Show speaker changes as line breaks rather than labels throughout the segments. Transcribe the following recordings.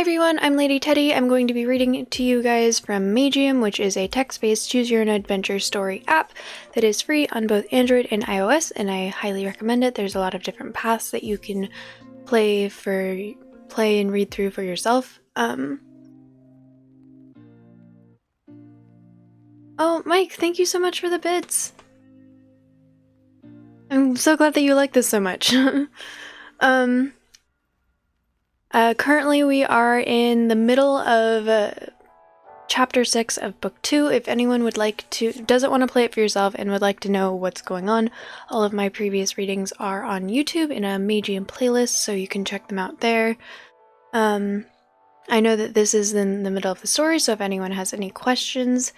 everyone, I'm Lady Teddy. I'm going to be reading to you guys from Magium, which is a text-based choose-your-own-adventure story app that is free on both Android and iOS, and I highly recommend it. There's a lot of different paths that you can play and read through for yourself. Oh, Mike, thank you so much for the bits. I'm so glad that you like this so much. Currently we are in the middle of Chapter 6 of Book 2. If anyone doesn't want to play it for yourself and would like to know what's going on, all of my previous readings are on YouTube in a Magium playlist, so you can check them out there. I know that this is in the middle of the story, so if anyone has any questions,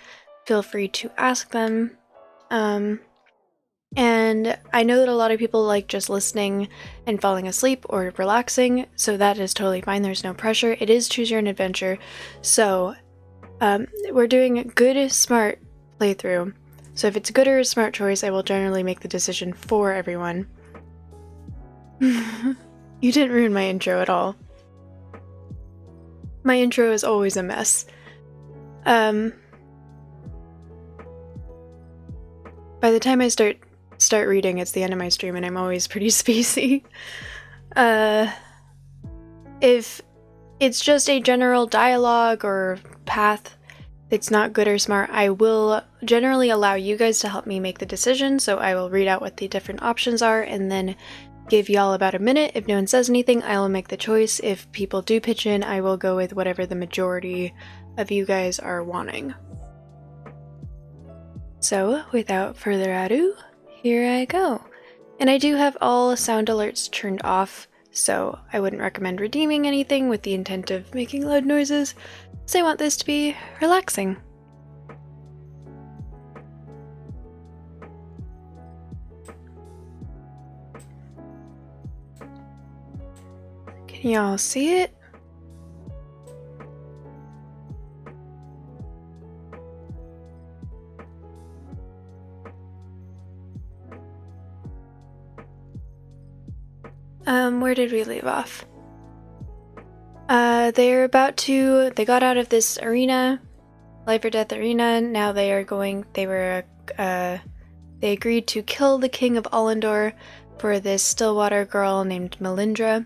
feel free to ask them. And I know that a lot of people like just listening and falling asleep or relaxing, so that is totally fine. There's no pressure. It is choose your own adventure, so we're doing a good, smart playthrough. So if it's a good or a smart choice, I will generally make the decision for everyone. You didn't ruin my intro at all. My intro is always a mess. By the time I start reading, it's the end of my stream and I'm always pretty spacey. If it's just a general dialogue or path that's not good or smart, I will generally allow you guys to help me make the decision, so I will read out what the different options are and then give y'all about a minute. If no one says anything, I will make the choice. If people do pitch in, I will go with whatever the majority of you guys are wanting. So, without further ado, here I go. And I do have all sound alerts turned off, so I wouldn't recommend redeeming anything with the intent of making loud noises, because I want this to be relaxing. Can y'all see it? Where did we leave off? They got out of this arena, life or death arena. Now they agreed to kill the king of Allendor for this Stillwater girl named Melindra.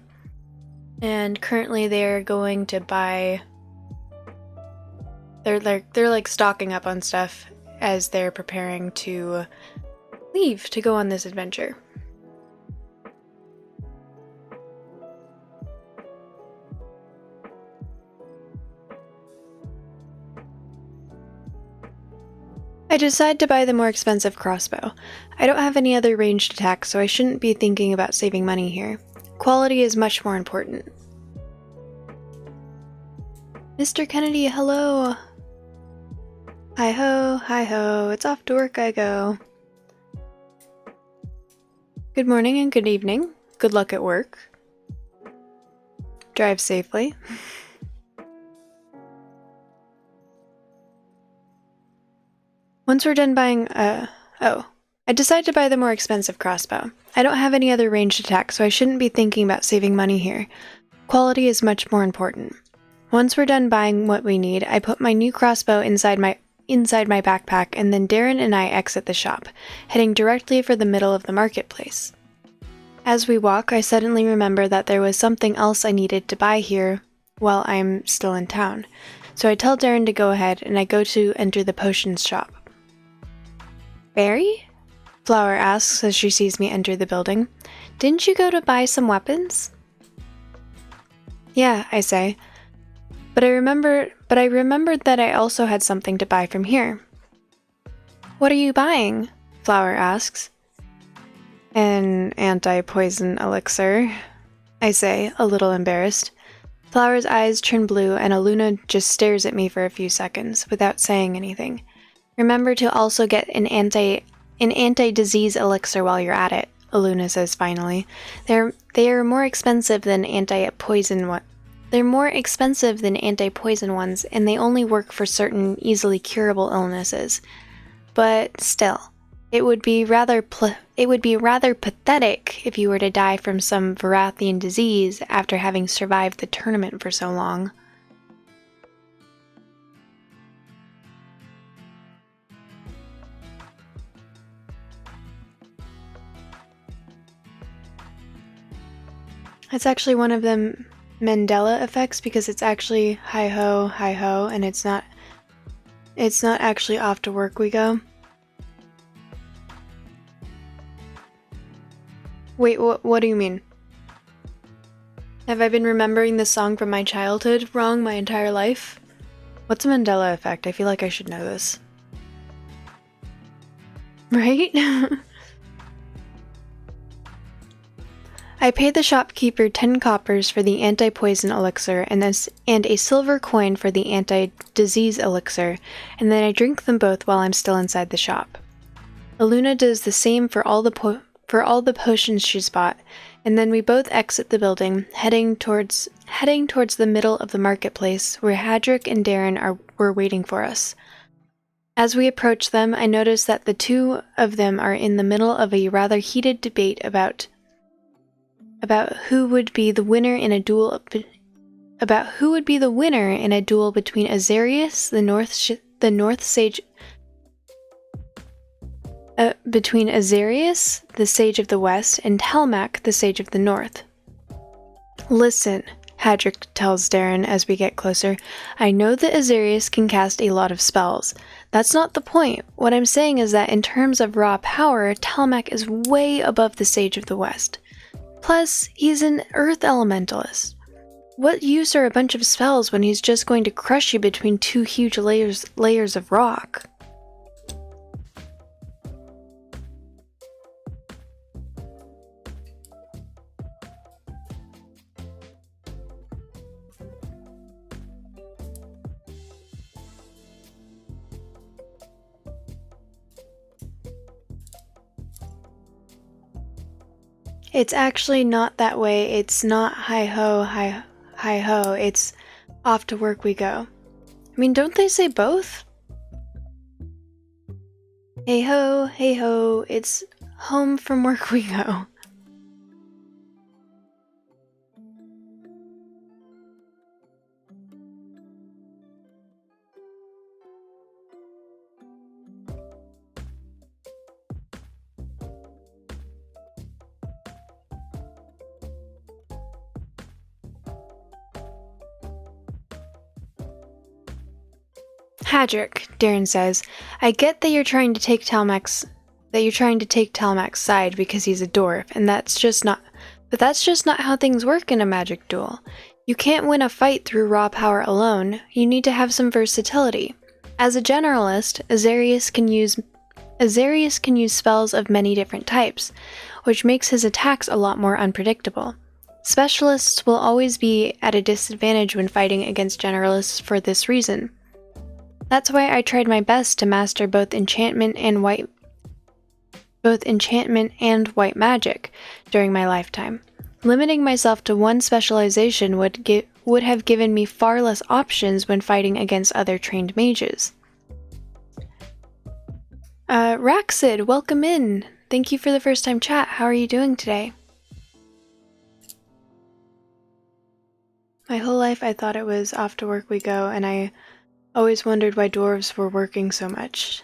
And currently they're going to buy, they're like stocking up on stuff as they're preparing to leave to go on this adventure. I decide to buy the more expensive crossbow. I don't have any other ranged attacks, so I shouldn't be thinking about saving money here. Quality is much more important. Mr. Kennedy, hello! Hi-ho, it's off to work I go. Good morning and good evening. Good luck at work. Drive safely. Once we're done buying, I decided to buy the more expensive crossbow. I don't have any other ranged attacks, so I shouldn't be thinking about saving money here. Quality is much more important. Once we're done buying what we need, I put my new crossbow inside my backpack, and then Darren and I exit the shop, heading directly for the middle of the marketplace. As we walk, I suddenly remember that there was something else I needed to buy here while I'm still in town. So I tell Darren to go ahead, and I go to enter the potions shop. Barry? Flower asks as she sees me enter the building. Didn't you go to buy some weapons? Yeah, I say. But I remembered that I also had something to buy from here. What are you buying? Flower asks. An anti-poison elixir, I say, a little embarrassed. Flower's eyes turn blue and Aluna just stares at me for a few seconds without saying anything. Remember to also get an anti-disease elixir while you're at it, Aluna says finally. They are more expensive than anti-poison ones, and they only work for certain easily curable illnesses. But still, it would be rather pathetic if you were to die from some Varathian disease after having survived the tournament for so long. It's actually one of them Mandela effects because it's actually hi ho, and it's not actually off to work we go. Wait, what do you mean? Have I been remembering this song from my childhood wrong my entire life? What's a Mandela effect? I feel like I should know this. Right? I paid the shopkeeper 10 coppers for the anti-poison elixir and a silver coin for the anti-disease elixir, and then I drink them both while I'm still inside the shop. Aluna does the same for all the potions she's bought, and then we both exit the building, heading towards the middle of the marketplace where Hadrick and Darren were waiting for us. As we approach them, I notice that the two of them are in the middle of a rather heated debate about who would be the winner in a duel between Azarius, between Azarius, the Sage of the West, and Telmac, the Sage of the North. Listen, Hadrick tells Darren as we get closer, I know that Azarius can cast a lot of spells. That's not the point. What I'm saying is that in terms of raw power, Telmac is way above the Sage of the West. Plus, he's an earth elementalist. What use are a bunch of spells when he's just going to crush you between two huge layers of rock? It's actually not that way. It's not hi ho, it's off to work we go. I mean, don't they say both? Hey ho, it's home from work we go. Hadrick, Darren says, I get that you're trying to take Telmac's side because he's a dwarf, and that's just not how things work in a magic duel. You can't win a fight through raw power alone. You need to have some versatility. As a generalist, Azarius can use spells of many different types, which makes his attacks a lot more unpredictable. Specialists will always be at a disadvantage when fighting against generalists for this reason. That's why I tried my best to master both enchantment and white magic during my lifetime. Limiting myself to one specialization would have given me far less options when fighting against other trained mages. Raxid, welcome in. Thank you for the first time chat. How are you doing today? My whole life I thought it was off to work we go, and I always wondered why dwarves were working so much.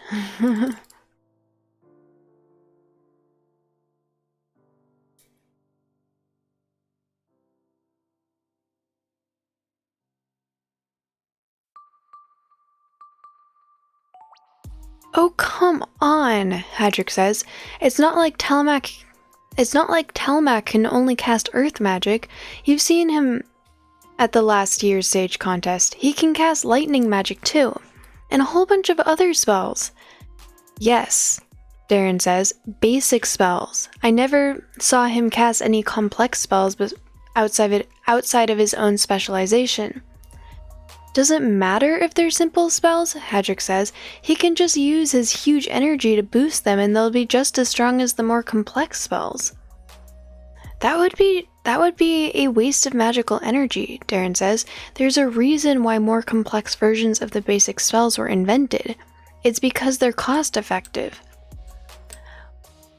Oh, come on, Hadrick says. It's not like Telmac can only cast earth magic. You've seen him at the last year's Sage contest. He can cast lightning magic too, and a whole bunch of other spells. Yes, Darren says, basic spells. I never saw him cast any complex spells outside of his own specialization. Doesn't matter if they're simple spells, Hadrick says. He can just use his huge energy to boost them and they'll be just as strong as the more complex spells. That would be a waste of magical energy, Darren says. There's a reason why more complex versions of the basic spells were invented. It's because they're cost effective.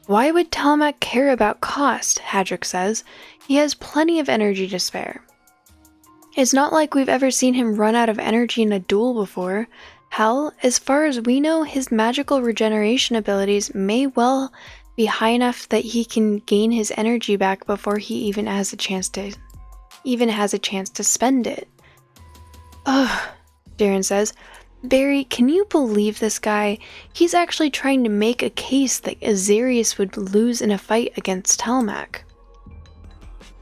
Why would Telmac care about cost, Hadrick says. He has plenty of energy to spare. It's not like we've ever seen him run out of energy in a duel before. Hell, as far as we know, his magical regeneration abilities may well be high enough that he can gain his energy back before he even has a chance to even has a chance to spend it. Ugh, Darren says. Barry, can you believe this guy? He's actually trying to make a case that Azarius would lose in a fight against Telmac.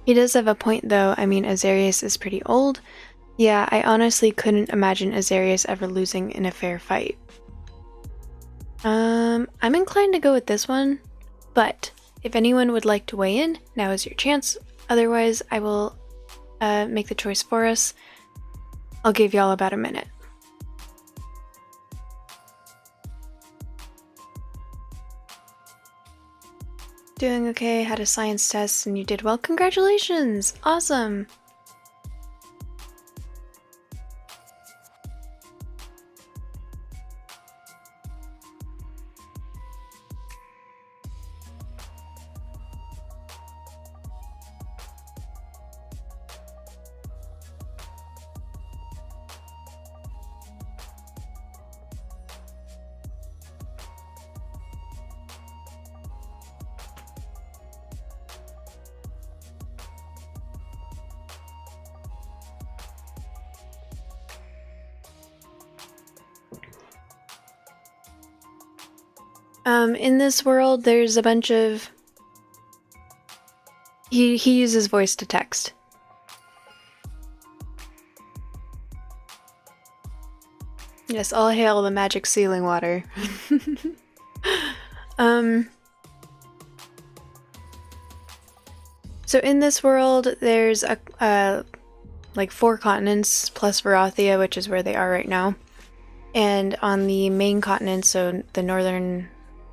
He does have a point though. I mean, Azarius is pretty old. Yeah, I honestly couldn't imagine Azarius ever losing in a fair fight. I'm inclined to go with this one, but if anyone would like to weigh in, now is your chance. Otherwise, I will make the choice for us. I'll give y'all about a minute. Doing okay, had a science test and you did well. Congratulations! Awesome! In this world, there's a bunch of... He uses voice to text. Yes, all hail the magic sealing water. So in this world, there's like 4 continents plus Varathia, which is where they are right now. And on the main continent, so the northern,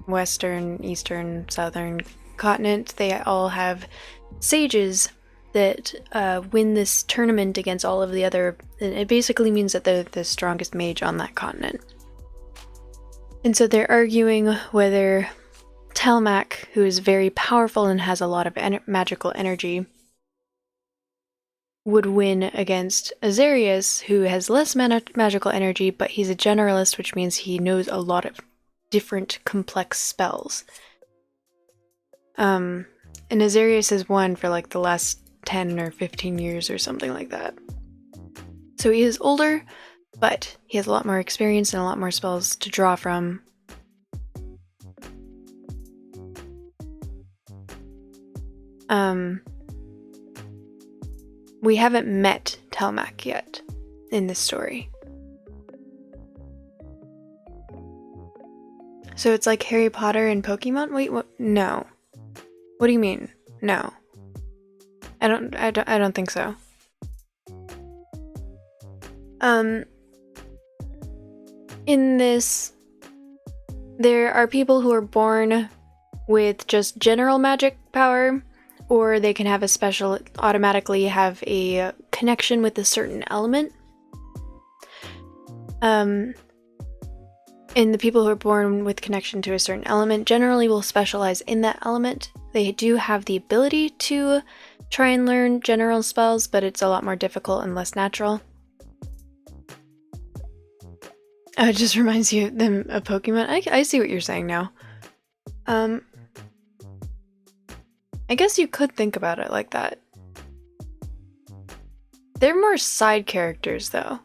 western, eastern, southern continent, they all have sages that win this tournament against all of the other... It basically means that they're the strongest mage on that continent. And so they're arguing whether Telmac, who is very powerful and has a lot of magical energy, would win against Azarius, who has less magical energy, but he's a generalist, which means he knows a lot of different complex spells. And Azarius has won for like the last 10 or 15 years or something like that. So he is older, but he has a lot more experience and a lot more spells to draw from. We haven't met Telmac yet in this story. So it's like Harry Potter and Pokemon? Wait, what? No. What do you mean? No. I don't think so. In this, there are people who are born with just general magic power, or they can have a special, automatically have a connection with a certain element. And the people who are born with connection to a certain element generally will specialize in that element. They do have the ability to try and learn general spells, but it's a lot more difficult and less natural. Oh, it just reminds you of them of Pokemon. I see what you're saying now. I guess you could think about it like that. They're more side characters, though.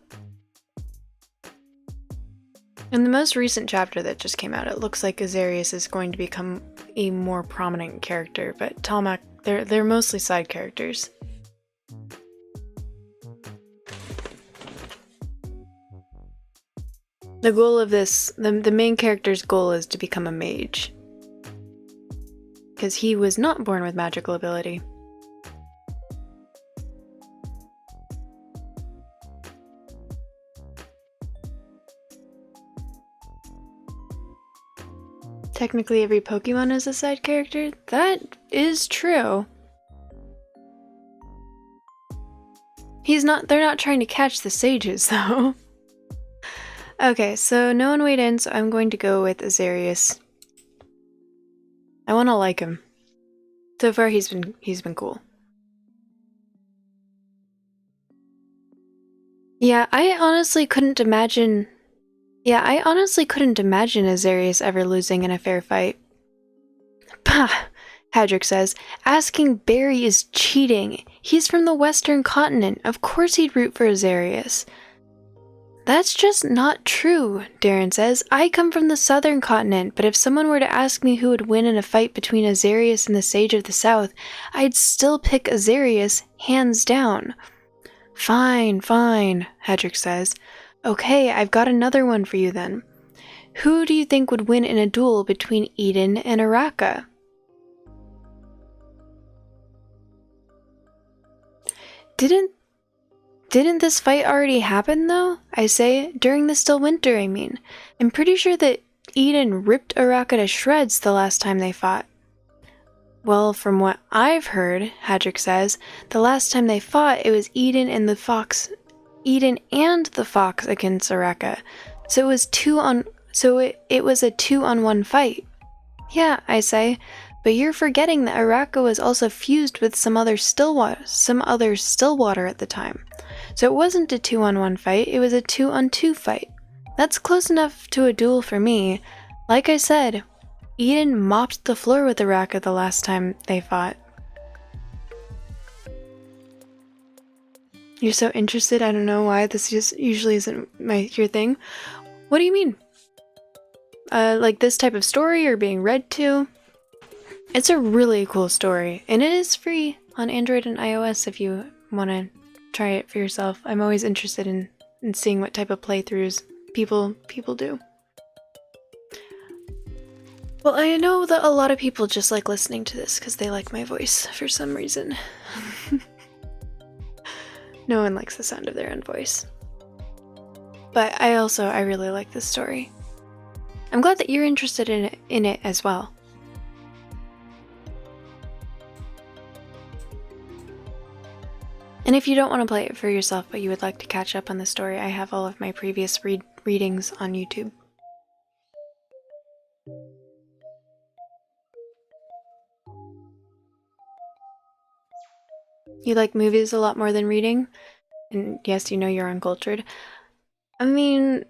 In the most recent chapter that just came out, it looks like Azarius is going to become a more prominent character, but Telmac, they're mostly side characters. The goal of this, the main character's goal is to become a mage. Because he was not born with magical ability. Technically every Pokemon is a side character? That is true. They're not trying to catch the sages, though. Okay, so no one weighed in, so I'm going to go with Azarius. I want to like him. So far, he's been cool. Yeah, I honestly couldn't imagine Azarius ever losing in a fair fight. Pah! Hadrick says. Asking Barry is cheating. He's from the Western continent. Of course he'd root for Azarius. That's just not true, Darren says. I come from the Southern continent, but if someone were to ask me who would win in a fight between Azarius and the Sage of the South, I'd still pick Azarius, hands down. Fine, Hadrick says. Okay, I've got another one for you then. Who do you think would win in a duel between Eden and Araka? Didn't this fight already happen, though? I say, during the still winter, I mean. I'm pretty sure that Eden ripped Araka to shreds the last time they fought. Well, from what I've heard, Hadrick says, the last time they fought, it was Eden and the fox against Araka. So it was it was a 2-on-1 fight. Yeah, I say. But you're forgetting that Araka was also fused with some other Stillwater at the time. So it wasn't a 2-on-1 fight, it was a 2-on-2 fight. That's close enough to a duel for me. Like I said, Eden mopped the floor with Araka the last time they fought. You're so interested, I don't know why, this just usually isn't your thing. What do you mean? Like this type of story or being read to? It's a really cool story, and it is free on Android and iOS if you want to try it for yourself. I'm always interested in seeing what type of playthroughs people do. Well, I know that a lot of people just like listening to this because they like my voice for some reason. No one likes the sound of their own voice. But I really like this story. I'm glad that you're interested in it as well. And if you don't want to play it for yourself, but you would like to catch up on the story, I have all of my previous readings on YouTube. You like movies a lot more than reading? And yes, you know you're uncultured. I mean,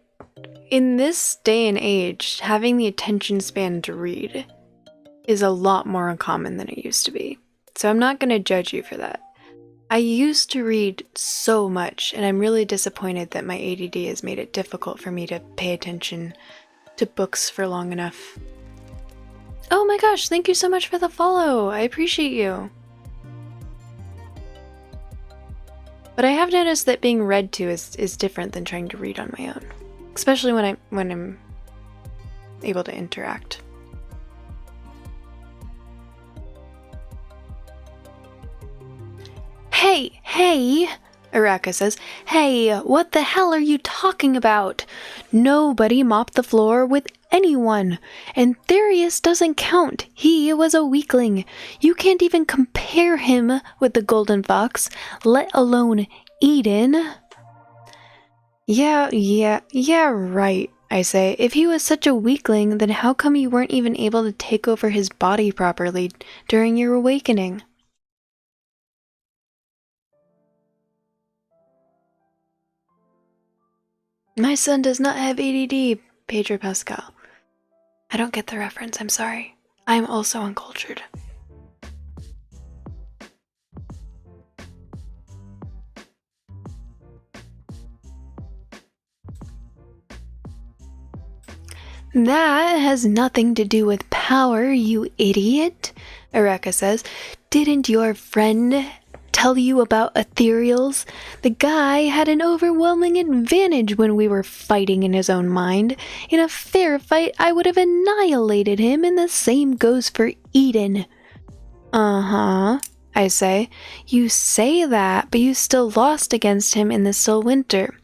in this day and age, having the attention span to read is a lot more uncommon than it used to be. So I'm not going to judge you for that. I used to read so much, and I'm really disappointed that my ADD has made it difficult for me to pay attention to books for long enough. Oh my gosh, thank you so much for the follow! I appreciate you! But I have noticed that being read to is different than trying to read on my own. Especially when I'm able to interact. Hey, Araka says. Hey, what the hell are you talking about? Nobody mopped the floor with anyone, and Therius doesn't count. He was a weakling. You can't even compare him with the Golden Fox, let alone Eden. Yeah, right, I say. If he was such a weakling, then how come you weren't even able to take over his body properly during your awakening? My son does not have ADD, Pedro Pascal. I don't get the reference, I'm sorry. I am also uncultured. That has nothing to do with power, you idiot, Araka says. Didn't your friend tell you about ethereals? The guy had an overwhelming advantage when we were fighting in his own mind. In a fair fight, I would have annihilated him, and the same goes for Eden. Uh-huh, I say. You say that, but you still lost against him in the still winter.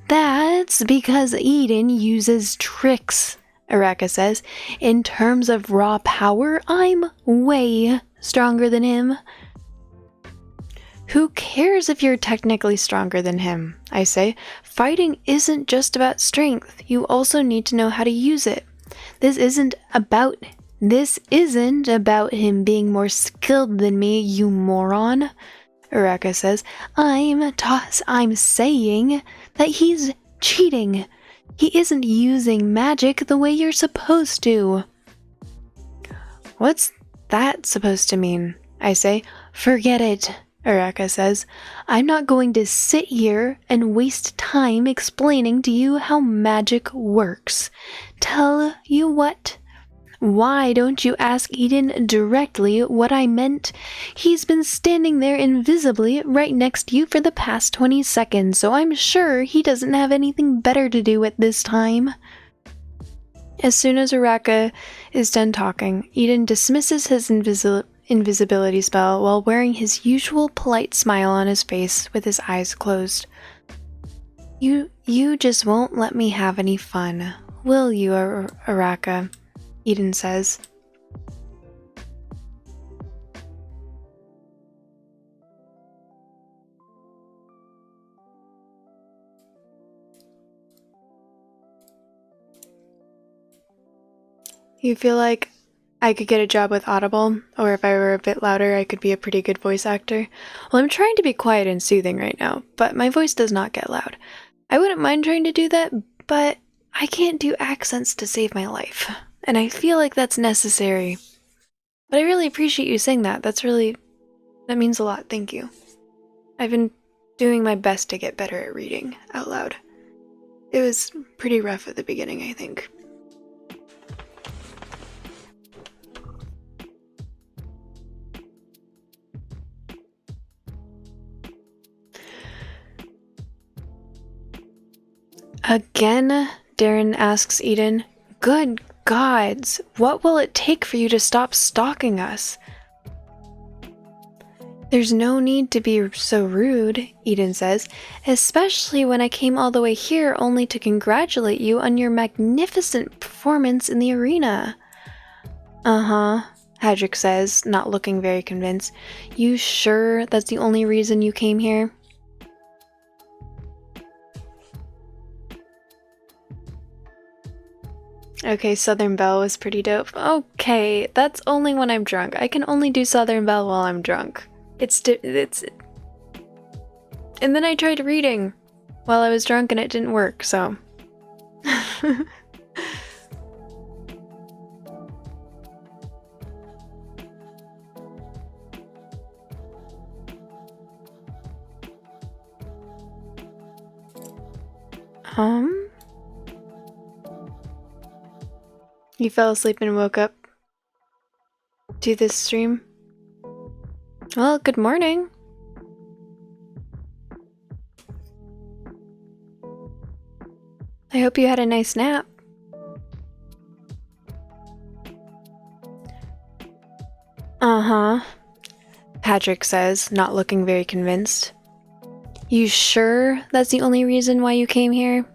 That's because Eden uses tricks, Araka says. In terms of raw power, I'm way stronger than him. Who cares if you're technically stronger than him? I say. Fighting isn't just about strength. You also need to know how to use it. This isn't about him being more skilled than me, you moron. Araka says. I'm saying that he's cheating. He isn't using magic the way you're supposed to. What's that supposed to mean? I say. Forget it, Araka says. I'm not going to sit here and waste time explaining to you how magic works. Tell you what. Why don't you ask Eden directly what I meant? He's been standing there invisibly right next to you for the past 20 seconds, so I'm sure he doesn't have anything better to do at this time. As soon as Araka is done talking, Eden dismisses his invisibility spell while wearing his usual polite smile on his face with his eyes closed. You just won't let me have any fun, will you, Araka? Eden says. You feel like I could get a job with Audible, or if I were a bit louder, I could be a pretty good voice actor? Well, I'm trying to be quiet and soothing right now, but my voice does not get loud. I wouldn't mind trying to do that, but I can't do accents to save my life. And I feel like that's necessary. But I really appreciate you saying that. That means a lot. Thank you. I've been doing my best to get better at reading out loud. It was pretty rough at the beginning, I think. Again? Darren asks Eden. Good gods, what will it take for you to stop stalking us? There's no need to be so rude, Eden says, especially when I came all the way here only to congratulate you on your magnificent performance in the arena. Uh-huh, Hadrick says, not looking very convinced. You sure that's the only reason you came here? Okay, Southern Belle was pretty dope. Okay, that's only when I'm drunk. I can only do Southern Belle while I'm drunk. And then I tried reading while I was drunk and it didn't work, so. You fell asleep and woke up to this stream? Well, good morning. I hope you had a nice nap. Uh-huh, Patrick says, not looking very convinced. You sure that's the only reason why you came here?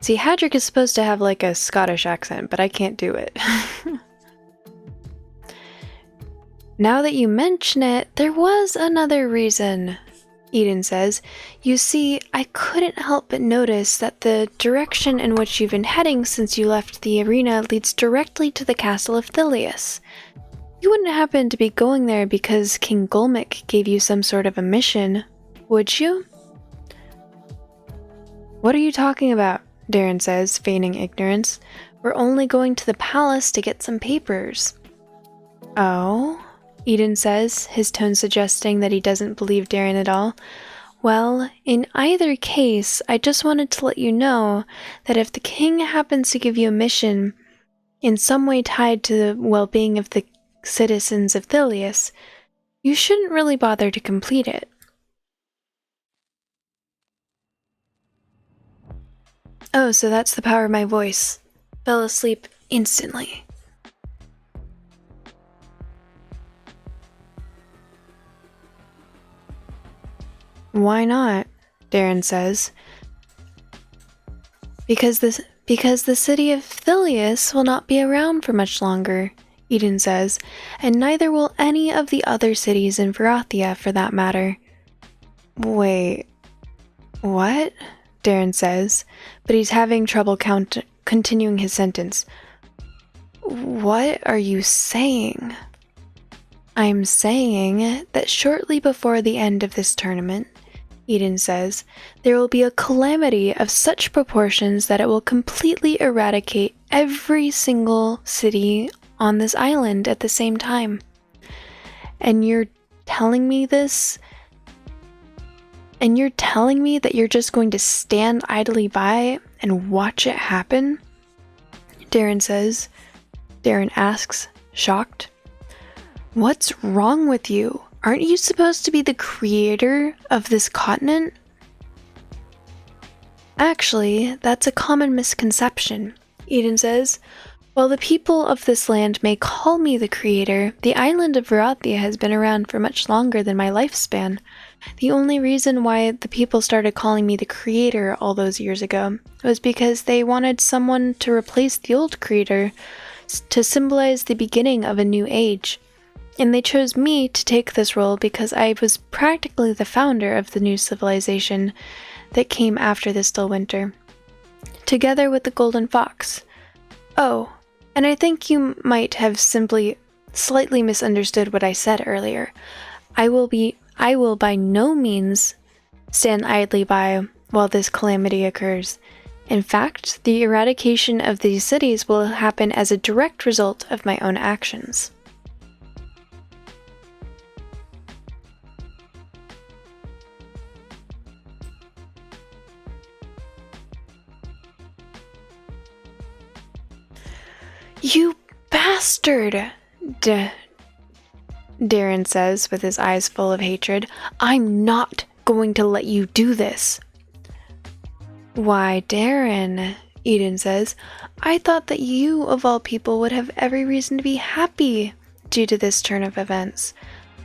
See, Hadrick is supposed to have like a Scottish accent, but I can't do it. Now that you mention it, there was another reason, Eden says. You see, I couldn't help but notice that the direction in which you've been heading since you left the arena leads directly to the castle of Thilius. You wouldn't happen to be going there because King Golmick gave you some sort of a mission, would you? What are you talking about? Darren says, feigning ignorance. We're only going to the palace to get some papers. Oh? Eden says, his tone suggesting that he doesn't believe Darren at all. Well, in either case, I just wanted to let you know that if the king happens to give you a mission in some way tied to the well-being of the citizens of Thilius, you shouldn't really bother to complete it. Oh, so that's the power of my voice. Fell asleep instantly. Why not? Darren says. Because the city of Thilius will not be around for much longer, Eden says, and neither will any of the other cities in Varathia for that matter. Wait, what? Darren says, but he's having trouble continuing his sentence. What are you saying? I'm saying that shortly before the end of this tournament, Eden says, there will be a calamity of such proportions that it will completely eradicate every single city on this island at the same time. And you're telling me this? And you're telling me that you're just going to stand idly by and watch it happen? Darren asks, shocked. What's wrong with you? Aren't you supposed to be the creator of this continent? Actually, that's a common misconception, Eden says. While the people of this land may call me the creator, the island of Varathia has been around for much longer than my lifespan. The only reason why the people started calling me the creator all those years ago was because they wanted someone to replace the old creator to symbolize the beginning of a new age. And they chose me to take this role because I was practically the founder of the new civilization that came after the Still Winter, together with the Golden Fox. Oh, and I think you might have simply slightly misunderstood what I said earlier. I will by no means stand idly by while this calamity occurs. In fact, the eradication of these cities will happen as a direct result of my own actions. You bastard! Darren says with his eyes full of hatred. I'm not going to let you do this. Why, Darren, Eden says, I thought that you, of all people, would have every reason to be happy due to this turn of events.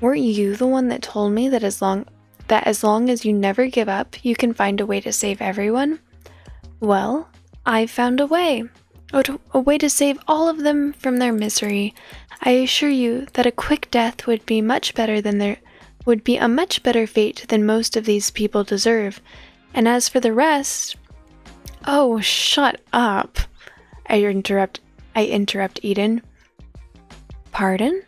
Weren't you the one that told me that as long as you never give up, you can find a way to save everyone? Well, I've found a way. A way to save all of them from their misery. I assure you that a quick death would be a much better fate than most of these people deserve. And as for the rest... Oh, shut up! I interrupt Eden. Pardon?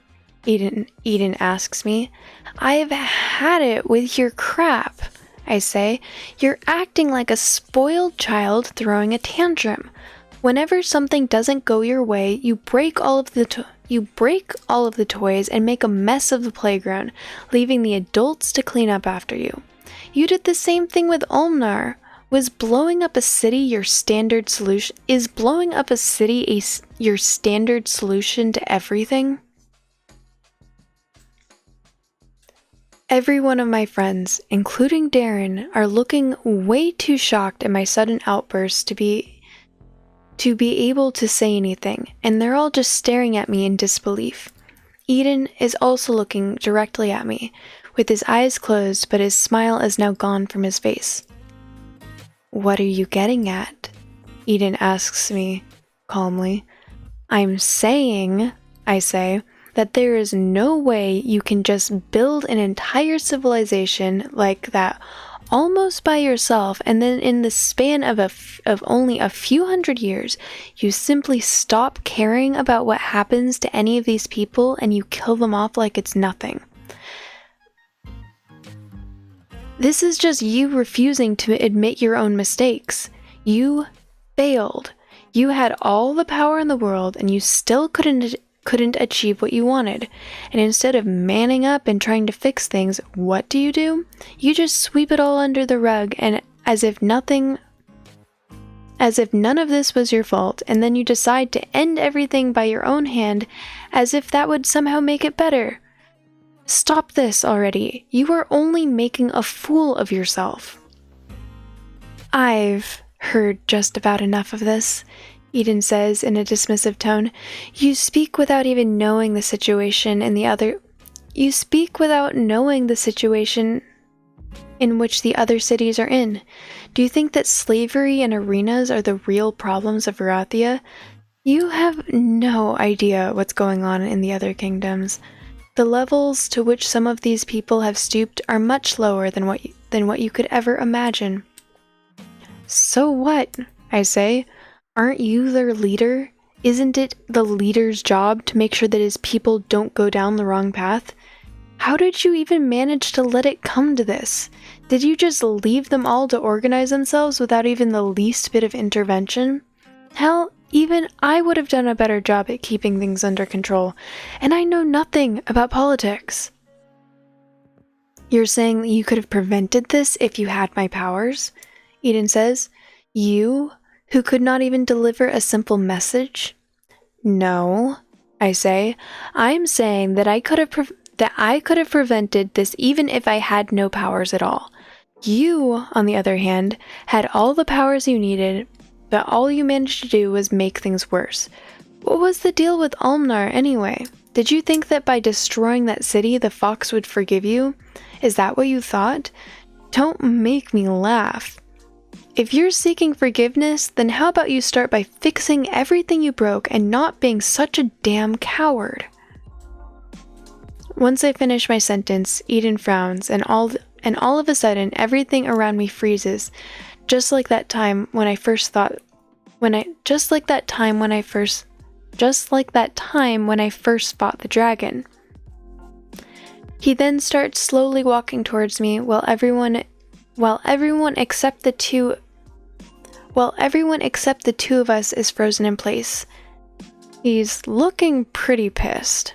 Eden asks me. I've had it with your crap, I say. You're acting like a spoiled child throwing a tantrum. Whenever something doesn't go your way, you break all of the toys and make a mess of the playground, leaving the adults to clean up after you. You did the same thing with Ulmnar. Was blowing up a city your standard solution? Is blowing up a city your standard solution to everything? Every one of my friends, including Darren, are looking way too shocked at my sudden outburst to be able to say anything, and they're all just staring at me in disbelief. Eden is also looking directly at me, with his eyes closed, but his smile is now gone from his face. What are you getting at? Eden asks me calmly. I'm saying, I say, that there is no way you can just build an entire civilization like that almost by yourself, and then in the span of only a few hundred years, you simply stop caring about what happens to any of these people and you kill them off like it's nothing. This is just you refusing to admit your own mistakes. You failed. You had all the power in the world and you still couldn't achieve what you wanted. And instead of manning up and trying to fix things, what do? You just sweep it all under the rug and as if none of this was your fault, and then you decide to end everything by your own hand as if that would somehow make it better. Stop this already. You are only making a fool of yourself. I've heard just about enough of this, Eden says in a dismissive tone. You speak without even knowing the situation in which the other cities are in. Do you think that slavery and arenas are the real problems of Varathia? You have no idea what's going on in the other kingdoms. The levels to which some of these people have stooped are much lower than what you could ever imagine. So what? I say. Aren't you their leader? Isn't it the leader's job to make sure that his people don't go down the wrong path? How did you even manage to let it come to this? Did you just leave them all to organize themselves without even the least bit of intervention? Hell, Even I would have done a better job at keeping things under control, and I know nothing about politics. You're saying that you could have prevented this if you had my powers? Eden says. You, who could not even deliver a simple message? No, I say. I'm saying that I could have prevented this even if I had no powers at all. You, on the other hand, had all the powers you needed, but all you managed to do was make things worse. What was the deal with Almnar anyway? Did you think that by destroying that city, the fox would forgive you? Is that what you thought? Don't make me laugh. If you're seeking forgiveness, then how about you start by fixing everything you broke and not being such a damn coward? Once I finish my sentence, Eden frowns, and all of a sudden, everything around me freezes, just like that time when I first fought the dragon. He then starts slowly walking towards me while everyone except the two of us is frozen in place. He's looking pretty pissed.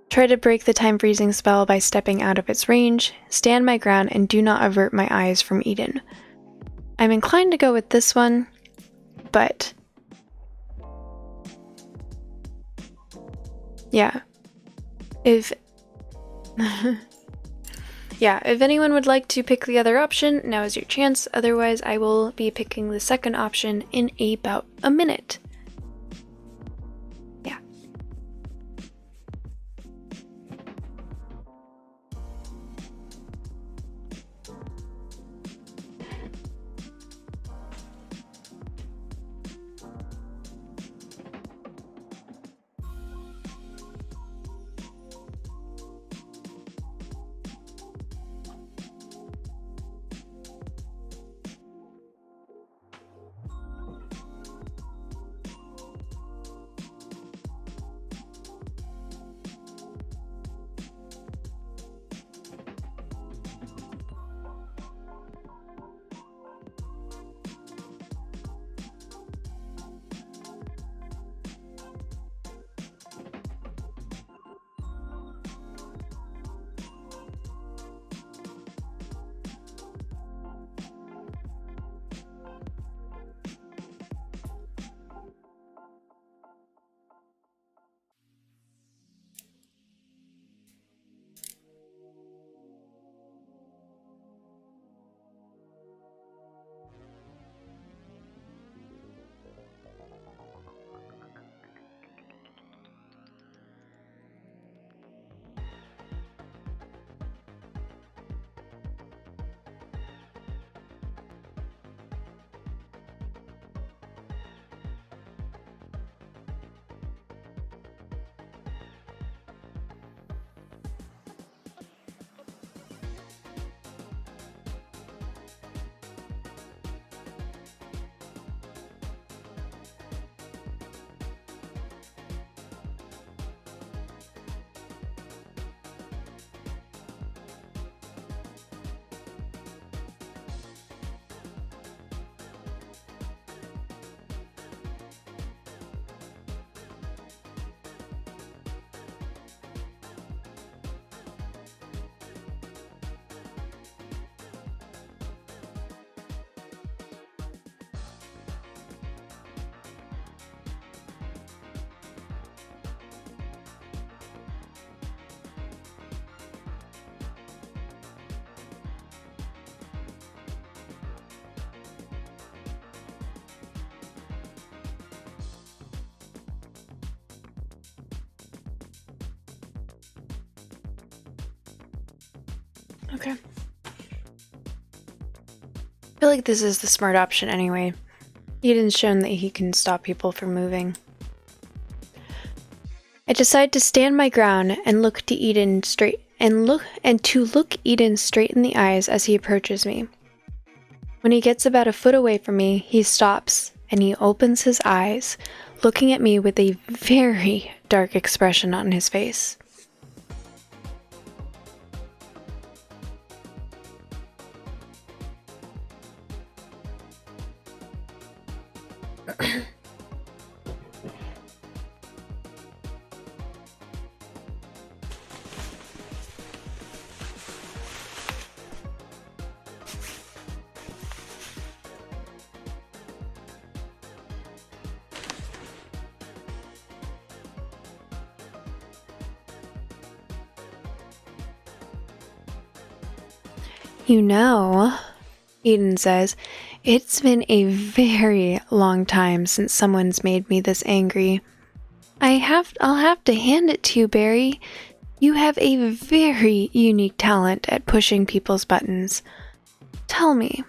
Try to break the time freezing spell by stepping out of its range, stand my ground, and do not avert my eyes from Eden. I'm inclined to go with this one, but yeah. If anyone would like to pick the other option, now is your chance. Otherwise, I will be picking the second option in about a minute. Yeah. Okay. I feel like this is the smart option anyway. Eden's shown that he can stop people from moving. I decide to stand my ground and look Eden straight in the eyes as he approaches me. When he gets about a foot away from me, he stops and he opens his eyes, looking at me with a very dark expression on his face. You know, Eden says, it's been a very long time since someone's made me this angry. I'll have to hand it to you, Barry. You have a very unique talent at pushing people's buttons. Tell me,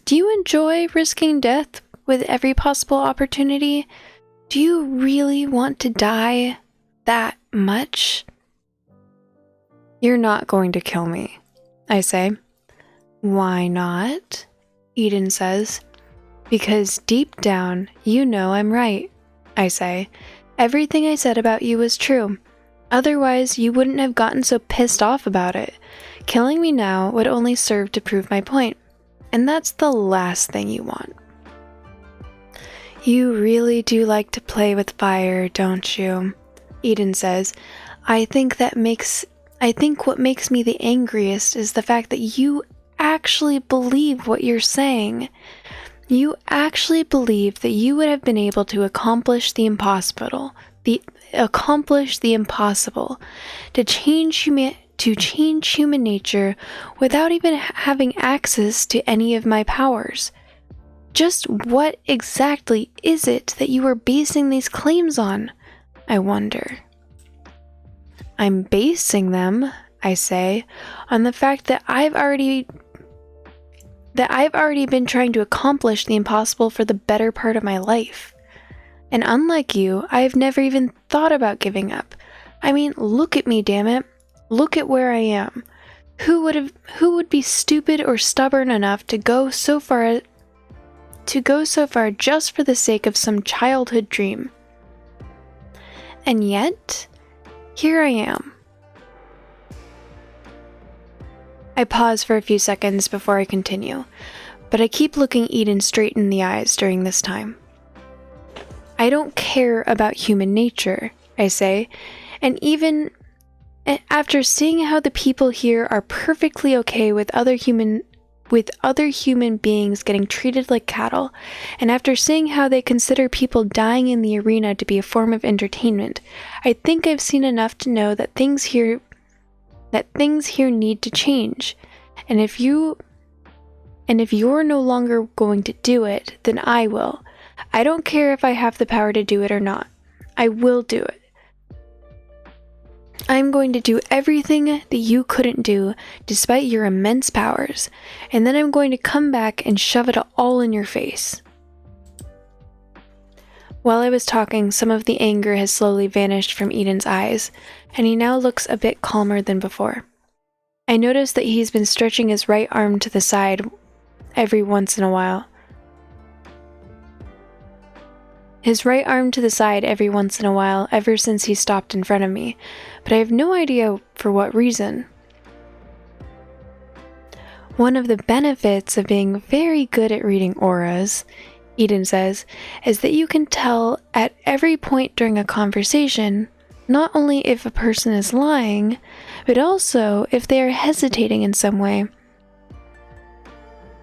do you enjoy risking death with every possible opportunity? Do you really want to die that much? You're not going to kill me, I say. Why not? Eden says. Because deep down, you know I'm right, I say. Everything I said about you was true. Otherwise, you wouldn't have gotten so pissed off about it. Killing me now would only serve to prove my point. And that's the last thing you want. You really do like to play with fire, don't you? Eden says. I think what makes me the angriest is the fact that you actually believe what you're saying. You actually believe that you would have been able to accomplish the impossible, to change human nature without even having access to any of my powers. Just what exactly is it that you are basing these claims on? I wonder. I'm basing them, I say, on the fact that I've already been trying to accomplish the impossible for the better part of my life. And unlike you, I have never even thought about giving up. I mean, look at me, damn it. Look at where I am. Who would be stupid or stubborn enough to go so far just for the sake of some childhood dream? And yet, here I am. I pause for a few seconds before I continue, but I keep looking Eden straight in the eyes during this time. I don't care about human nature, I say, and even after seeing how the people here are perfectly okay with other human beings getting treated like cattle, and after seeing how they consider people dying in the arena to be a form of entertainment, I think I've seen enough to know that things here need to change. And if you're no longer going to do it, then I will. I don't care if I have the power to do it or not. I will do it. I'm going to do everything that you couldn't do despite your immense powers, and then I'm going to come back and shove it all in your face. While I was talking, some of the anger has slowly vanished from Eden's eyes, and he now looks a bit calmer than before. I notice that he's been stretching his right arm to the side every once in a while. Ever since he stopped in front of me, but I have no idea for what reason. One of the benefits of being very good at reading auras, Eden says, is that you can tell at every point during a conversation not only if a person is lying, but also if they are hesitating in some way.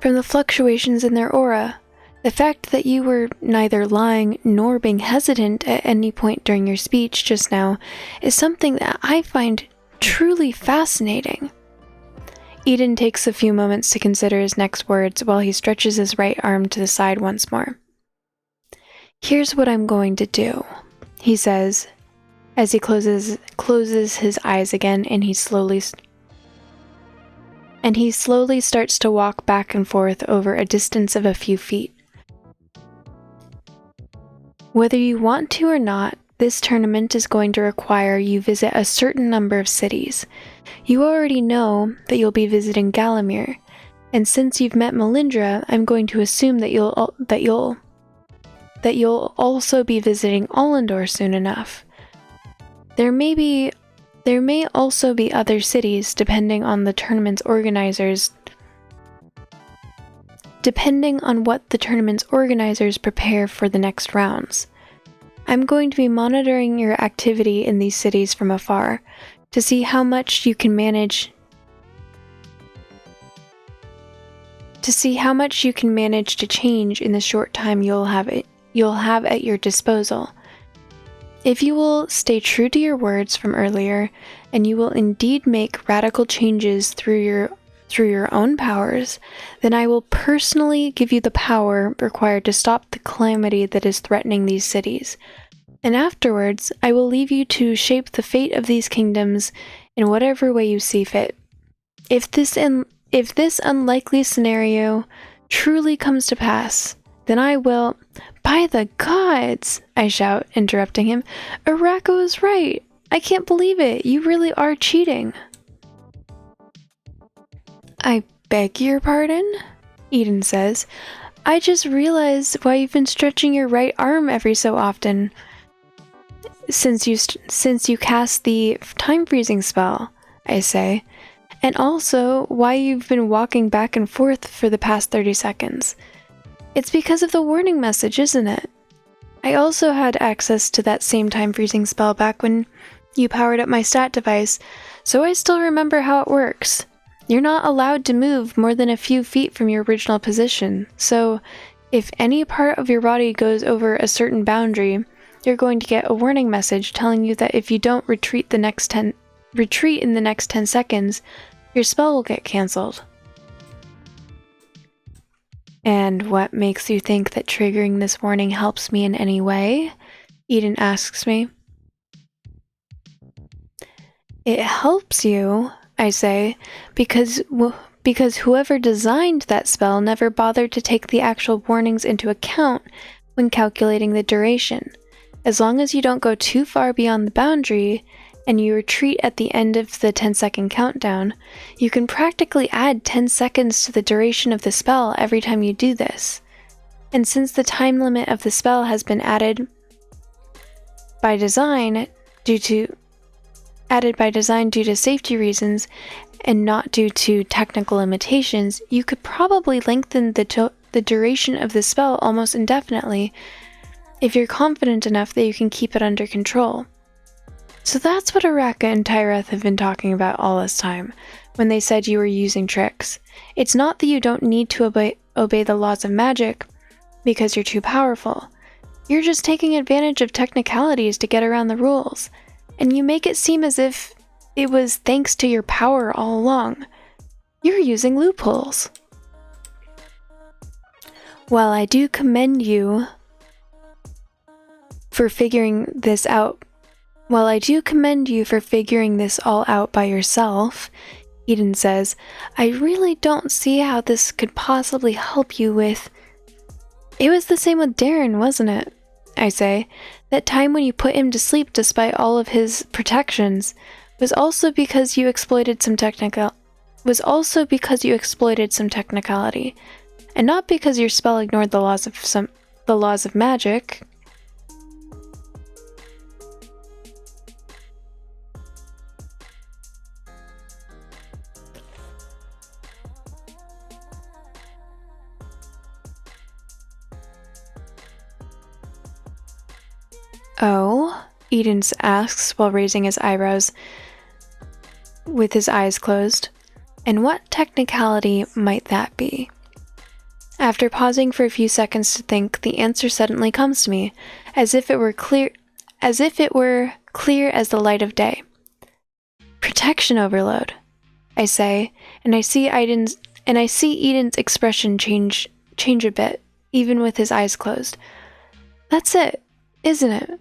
From the fluctuations in their aura, the fact that you were neither lying nor being hesitant at any point during your speech just now is something that I find truly fascinating. Eden takes a few moments to consider his next words while he stretches his right arm to the side once more. Here's what I'm going to do, he says, as he closes his eyes again, and he slowly starts to walk back and forth over a distance of a few feet. Whether you want to or not, this tournament is going to require you visit a certain number of cities. You already know that you'll be visiting Galamir, and since you've met Melindra, I'm going to assume that you'll also be visiting Allendor soon enough. There may also be other cities depending on the tournament's organizers' depending on what the tournament's organizers prepare for the next rounds. I'm going to be monitoring your activity in these cities from afar to see how much you can manage to change in the short time you'll have at your disposal. If you will stay true to your words from earlier, and you will indeed make radical changes through your own powers, then I will personally give you the power required to stop the calamity that is threatening these cities. And afterwards, I will leave you to shape the fate of these kingdoms in whatever way you see fit. If this unlikely scenario truly comes to pass, then I will— By the gods! I shout, interrupting him. Arako is right! I can't believe it! You really are cheating! I beg your pardon? Eden says. I just realized why you've been stretching your right arm every so often since you cast the time freezing spell, I say. And also why you've been walking back and forth for the past 30 seconds. It's because of the warning message, isn't it? I also had access to that same time freezing spell back when you powered up my stat device, so I still remember how it works. You're not allowed to move more than a few feet from your original position, so if any part of your body goes over a certain boundary, you're going to get a warning message telling you that if you don't retreat in the next 10 seconds, your spell will get cancelled. And what makes you think that triggering this warning helps me in any way? Eden asks me. It helps you, I say, because whoever designed that spell never bothered to take the actual warnings into account when calculating the duration. As long as you don't go too far beyond the boundary, and you retreat at the end of the 10-second countdown, you can practically add 10 seconds to the duration of the spell every time you do this. And since the time limit of the spell has been added by design due to safety reasons and not due to technical limitations, you could probably lengthen the duration of the spell almost indefinitely if you're confident enough that you can keep it under control. So that's what Araka and Tyreth have been talking about all this time, when they said you were using tricks. It's not that you don't need to obey the laws of magic because you're too powerful. You're just taking advantage of technicalities to get around the rules, and you make it seem as if it was thanks to your power all along. You're using loopholes. While I do commend you for figuring this all out by yourself, Eden says, I really don't see how this could possibly help you with— It was the same with Darren, wasn't it? I say. That time when you put him to sleep despite all of his protections was also because you exploited some technicality, and not because your spell ignored the laws of magic. Oh? Eden asks while raising his eyebrows with his eyes closed. And what technicality might that be? After pausing for a few seconds to think, the answer suddenly comes to me, as if it were clear as the light of day. Protection overload, I say, and I see Eden's expression change a bit, even with his eyes closed. That's it, isn't it?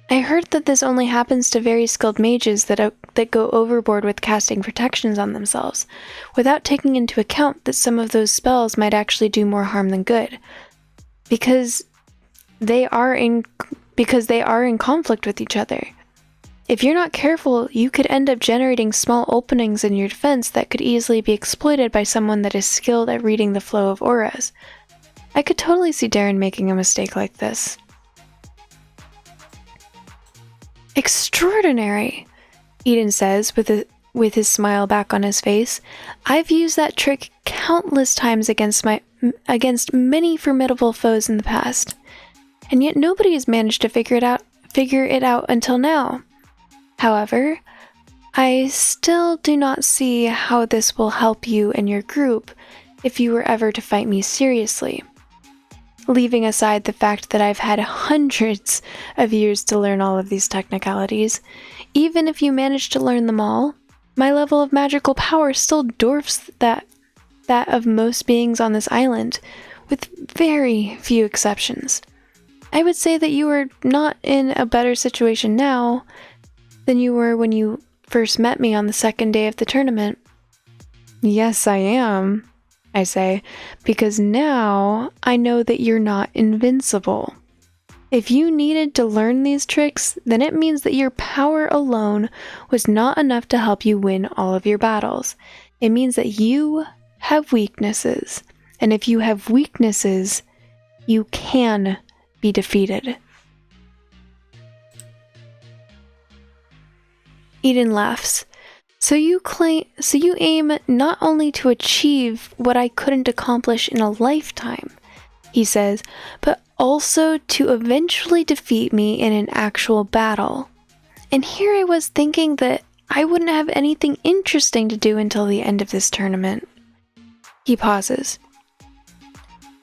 I heard that this only happens to very skilled mages that go overboard with casting protections on themselves, without taking into account that some of those spells might actually do more harm than good, because they are in conflict with each other. If you're not careful, you could end up generating small openings in your defense that could easily be exploited by someone that is skilled at reading the flow of auras. I could totally see Darren making a mistake like this. Extraordinary, Eden says with with his smile back on his face. I've used that trick countless times against many formidable foes in the past, and yet nobody has managed to figure it out until now. However, I still do not see how this will help you and your group if you were ever to fight me seriously. Leaving aside the fact that I've had hundreds of years to learn all of these technicalities, even if you manage to learn them all, my level of magical power still dwarfs that of most beings on this island, with very few exceptions. I would say that you are not in a better situation now than you were when you first met me on the second day of the tournament. Yes, I am, I say, because now I know that you're not invincible. If you needed to learn these tricks, then it means that your power alone was not enough to help you win all of your battles. It means that you have weaknesses, and if you have weaknesses, you can be defeated. Eden laughs. So you aim not only to achieve what I couldn't accomplish in a lifetime, he says, but also to eventually defeat me in an actual battle. And here I was thinking that I wouldn't have anything interesting to do until the end of this tournament. He pauses.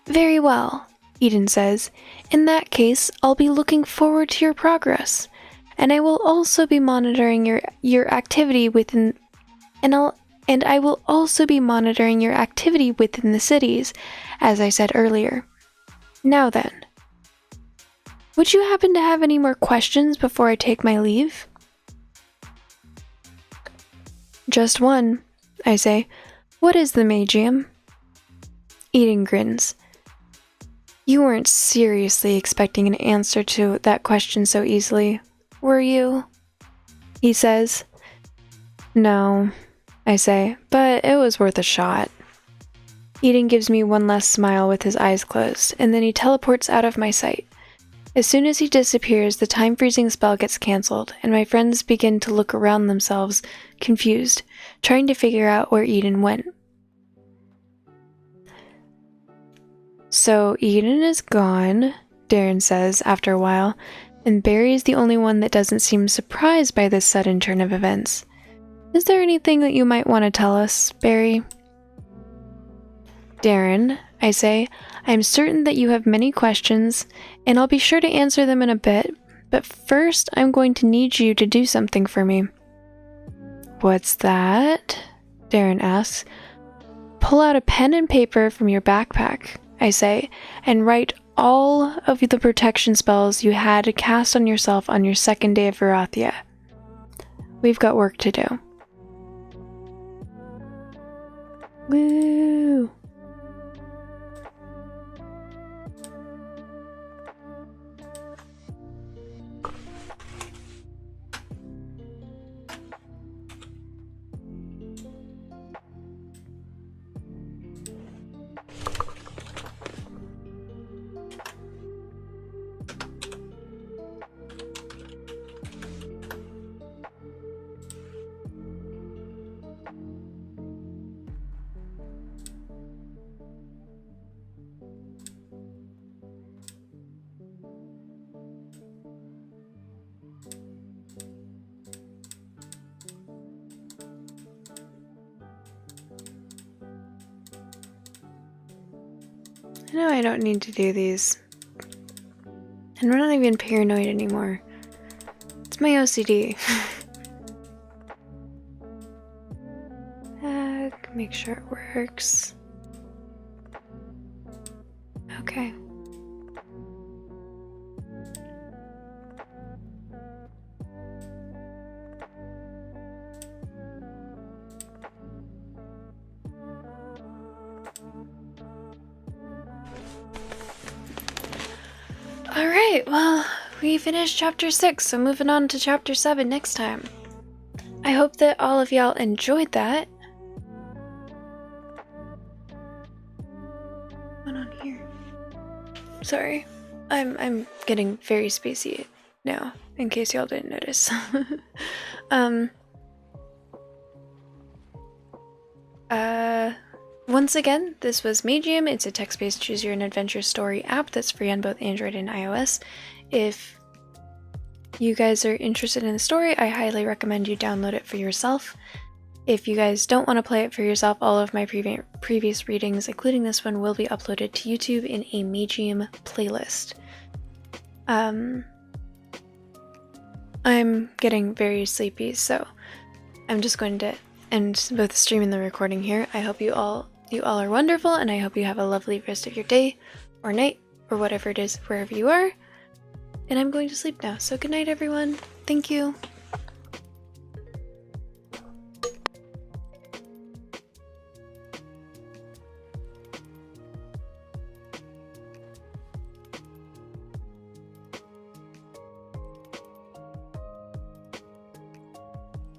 Very well, Eden says. In that case, I'll be looking forward to your progress. And I will also be monitoring your activity within I will also be monitoring your activity within the cities, as I said earlier. Now then, would you happen to have any more questions before I take my leave? Just one, I say. What is the Magium? Eden grins. You weren't seriously expecting an answer to that question so easily, were you? He says. No, I say, but it was worth a shot. Eden gives me one last smile with his eyes closed, and then he teleports out of my sight. As soon as he disappears, the time-freezing spell gets cancelled, and my friends begin to look around themselves, confused, trying to figure out where Eden went. So Eden is gone, Darren says after a while, and Barry is the only one that doesn't seem surprised by this sudden turn of events. Is there anything that you might want to tell us, Barry? Darren, I say, I'm certain that you have many questions, and I'll be sure to answer them in a bit, but first I'm going to need you to do something for me. What's that? Darren asks. Pull out a pen and paper from your backpack, I say, and write all of the protection spells you had to cast on yourself on your second day of Varathia. We've got work to do. Woo! I know I don't need to do these. And we're not even paranoid anymore. It's my OCD. Make sure it works. Okay. Alright, well, we finished chapter 6, so moving on to chapter 7 next time. I hope that all of y'all enjoyed that. What's on here? Sorry, I'm getting very spacey now, in case y'all didn't notice. Once again, this was Magium. It's a text-based choose your own adventure story app that's free on both Android and iOS. If you guys are interested in the story, I highly recommend you download it for yourself. If you guys don't want to play it for yourself, all of my previous readings, including this one, will be uploaded to YouTube in a Magium playlist. I'm getting very sleepy, so I'm just going to end both the stream and the recording here. I hope you all are wonderful, and I hope you have a lovely rest of your day or night or whatever it is wherever you are. And I'm going to sleep now, so good night everyone. Thank you.